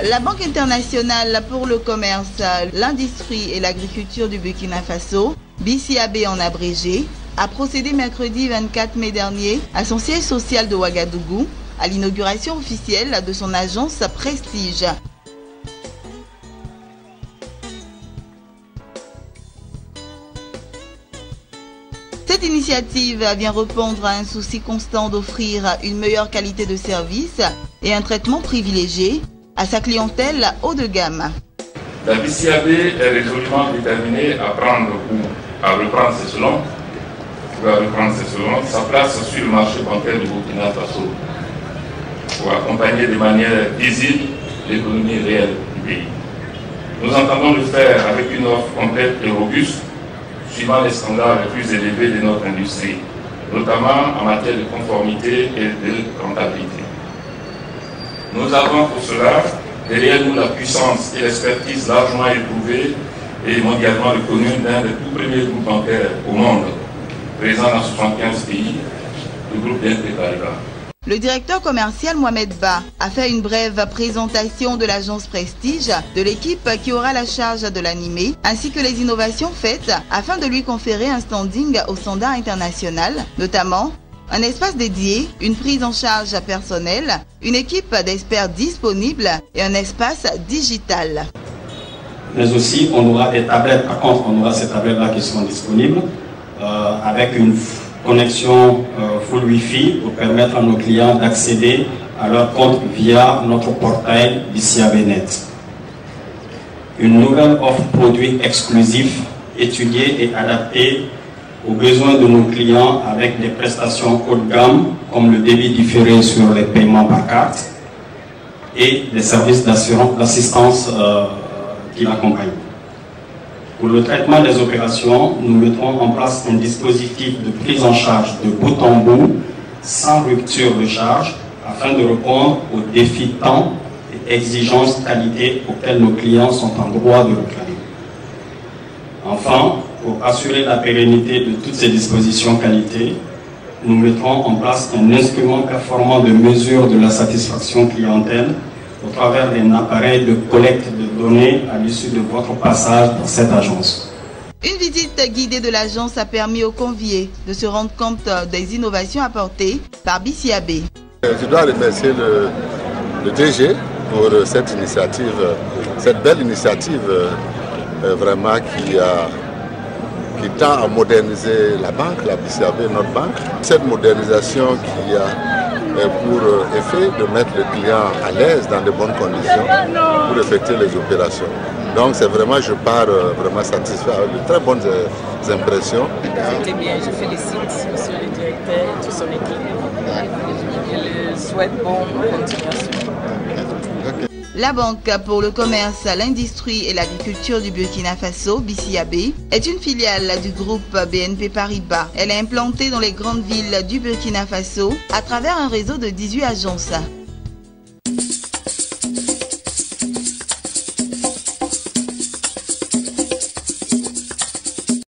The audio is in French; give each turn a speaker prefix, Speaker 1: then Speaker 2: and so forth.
Speaker 1: La Banque internationale pour le commerce, l'industrie et l'agriculture du Burkina Faso, BCAB en abrégé, a procédé mercredi 24 mai dernier à son siège social de Ouagadougou à l'inauguration officielle de son agence Prestige. Cette initiative vient répondre à un souci constant d'offrir une meilleure qualité de service et un traitement privilégié à sa clientèle haut de gamme.
Speaker 2: La BCAB est résolument déterminée à reprendre sa place sur le marché bancaire du Burkina Faso pour accompagner de manière visible l'économie réelle du pays. Nous entendons le faire avec une offre complète et robuste suivant les standards les plus élevés de notre industrie, notamment en matière de conformité et de rentabilité. Nous avons pour cela derrière nous la puissance et l'expertise largement éprouvée et mondialement reconnue d'un des tout premiers groupes bancaires au monde, présent dans 75 pays, le groupe BNP Paribas.
Speaker 1: Le directeur commercial Mohamed Ba a fait une brève présentation de l'agence Prestige, de l'équipe qui aura la charge de l'animer, ainsi que les innovations faites afin de lui conférer un standing au standard international, notamment un espace dédié, une prise en charge personnelle, une équipe d'experts disponibles et un espace digital.
Speaker 3: Mais aussi, on aura des tablettes, par contre, on aura ces tablettes-là qui seront disponibles avec une connexion full Wi-Fi pour permettre à nos clients d'accéder à leur compte via notre portail BCABnet. Une nouvelle offre produit exclusif, étudiée et adaptée aux besoins de nos clients avec des prestations haut de gamme comme le débit différé sur les paiements par carte et des services d'assistance qui l'accompagnent. Pour le traitement des opérations, nous mettrons en place un dispositif de prise en charge de bout en bout, sans rupture de charge, afin de répondre aux défis temps et exigences qualité auxquels nos clients sont en droit de réclamer. Enfin, pour assurer la pérennité de toutes ces dispositions qualité, nous mettrons en place un instrument performant de mesure de la satisfaction clientèle au travers d'un appareil de collecte de données à l'issue de votre passage dans cette agence.
Speaker 1: Une visite guidée de l'agence a permis aux conviés de se rendre compte des innovations apportées par BCAB.
Speaker 4: Je dois remercier le DG pour cette initiative, cette belle initiative vraiment qui tend à moderniser la banque, la BCAB, notre banque. Cette modernisation qui a pour effet de mettre le client à l'aise dans de bonnes conditions pour effectuer les opérations. Donc c'est vraiment, je pars vraiment satisfait avec de très bonnes impressions.
Speaker 5: C'était bien, je félicite monsieur le directeur et toute son équipe. Je le souhaite bonne continuation.
Speaker 1: La Banque pour le commerce, l'industrie et l'agriculture du Burkina Faso, BCAB, est une filiale du groupe BNP Paribas. Elle est implantée dans les grandes villes du Burkina Faso à travers un réseau de 18 agences.